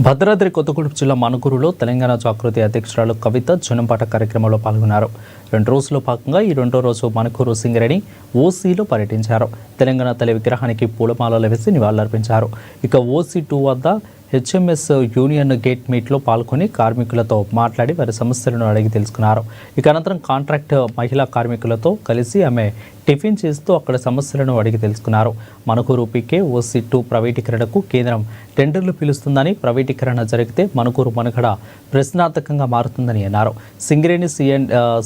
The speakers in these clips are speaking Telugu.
భద్రాద్రి కొత్తగూడెం జిల్లా మణుగూరులో తెలంగాణ జాగృతి అధ్యక్షురాలు కవిత జనంపాట కార్యక్రమంలో పాల్గొన్నారు. 2 రోజుల్లో భాగంగా ఈ రెండో రోజు మణుగూరు సింగరేణి ఓసీలో పర్యటించారు. తెలంగాణ తల్లి విగ్రహానికి పూలమాలలు వేసి నివాళులర్పించారు. ఇక ఓసీ2 వద్ద హెచ్ఎంఎస్ యూనియన్ గేట్ మీట్లో పాల్గొని కార్మికులతో మాట్లాడి వారి సమస్యలను అడిగి తెలుసుకున్నారు. ఇక అనంతరం కాంట్రాక్ట్ మహిళా కార్మికులతో కలిసి ఆమె టిఫిన్ చేస్తూ అక్కడ సమస్యలను అడిగి తెలుసుకున్నారు. మణుగూరు పీకే ఓసీ2 ప్రైవేటీకరణకు కేంద్రం టెండర్లు పిలుస్తుందని, ప్రైవేటీకరణ జరిగితే మణుగూరు మనుగడ ప్రశ్నార్థకంగా మారుతుందని అన్నారు. సింగరేణి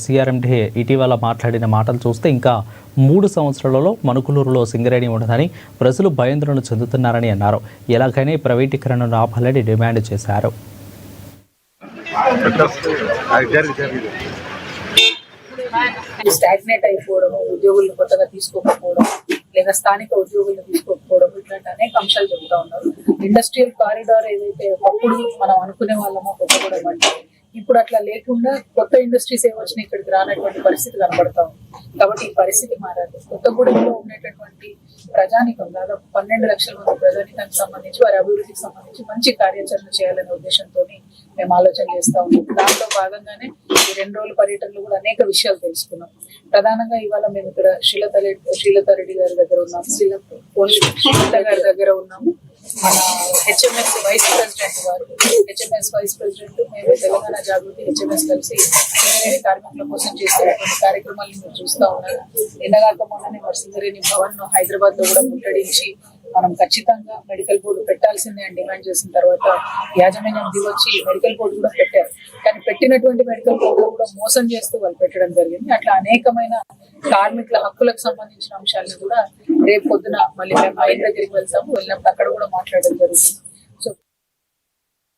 సిఆర్ఎండే ఇటీవల మాట్లాడిన మాటలు చూస్తే ఇంకా 3 సంవత్సరాలలో మణుగూరులో సింగరేణి ఉండదని ప్రజలు భయాందోళన చెందుతున్నారని అన్నారు. ఎలాగైనా ప్రైవేటీకరణను ఆపాలని డిమాండ్ చేశారు. స్టాగ్నేట్ అయిపోవడం, ఉద్యోగులను కొత్తగా తీసుకోకపోవడం, లేదా స్థానిక ఉద్యోగులను తీసుకోకపోవడం, ఇట్లాంటి అనేక అంశాలు చెబుతా ఉన్నారు. ఇండస్ట్రియల్ కారిడార్ ఏదైతే ఒకప్పుడు మనం అనుకునే వాళ్ళమో కొత్తగూడెం అంటే ఇప్పుడు అట్లా లేకుండా కొత్త ఇండస్ట్రీస్ ఏమొచ్చినా ఇక్కడికి రానటువంటి పరిస్థితి కనబడతా ఉంది. కాబట్టి ఈ పరిస్థితి మారాలి. కొత్తగూడెంలో ఉండేటటువంటి ప్రజానికం దాదాపు 12 లక్షల మంది ప్రజానికానికి సంబంధించి వారి అభివృద్ధికి సంబంధించి మంచి కార్యాచరణ చేయాలనే ఉద్దేశంతో మేము ఆలోచన చేస్తా ఉన్నాం. దాంట్లో భాగంగానే ఈ 2 రోజుల పర్యటనలో కూడా అనేక విషయాలు తెలుసుకున్నాం. ప్రధానంగా ఇవాళ మేము ఇక్కడ శ్రీలతారెడ్డి గారి దగ్గర ఉన్నాము, శ్రీలత గారి దగ్గర ఉన్నాము. మన హెచ్ఎంఎస్ వైస్ ప్రెసిడెంట్ వారు, హెచ్ఎంఎస్ వైస్ ప్రెసిడెంట్, మేము తెలంగాణ జాగృతి హెచ్ఎంఎస్ కలిసి సింగరేణి కార్మికుల కోసం చేసేటువంటి కార్యక్రమాలను మీరు చూస్తూ ఉన్నారు. నిన్నగాక మొన్ననే మరి సింగరేణి భవన్ హైదరాబాద్ లో కూడా ముట్టడించి మనం ఖచ్చితంగా మెడికల్ బోర్డు పెట్టాల్సిందే అని డిమాండ్ చేసిన తర్వాత యాజమాన్యం దిగొచ్చి మెడికల్ బోర్డు కూడా పెట్టారు. కానీ పెట్టినటువంటి మెడికల్ బోర్డు కూడా మోసం చేస్తూ వాళ్ళు పెట్టడం జరిగింది. అట్లా అనేకమైన కార్మికుల హక్కులకు సంబంధించిన అంశాలను కూడా రేపు పొద్దున మళ్ళీ మేము ఆయన దగ్గరికి వెళ్ళినప్పుడు అక్కడ కూడా మాట్లాడడం జరుగుతుంది.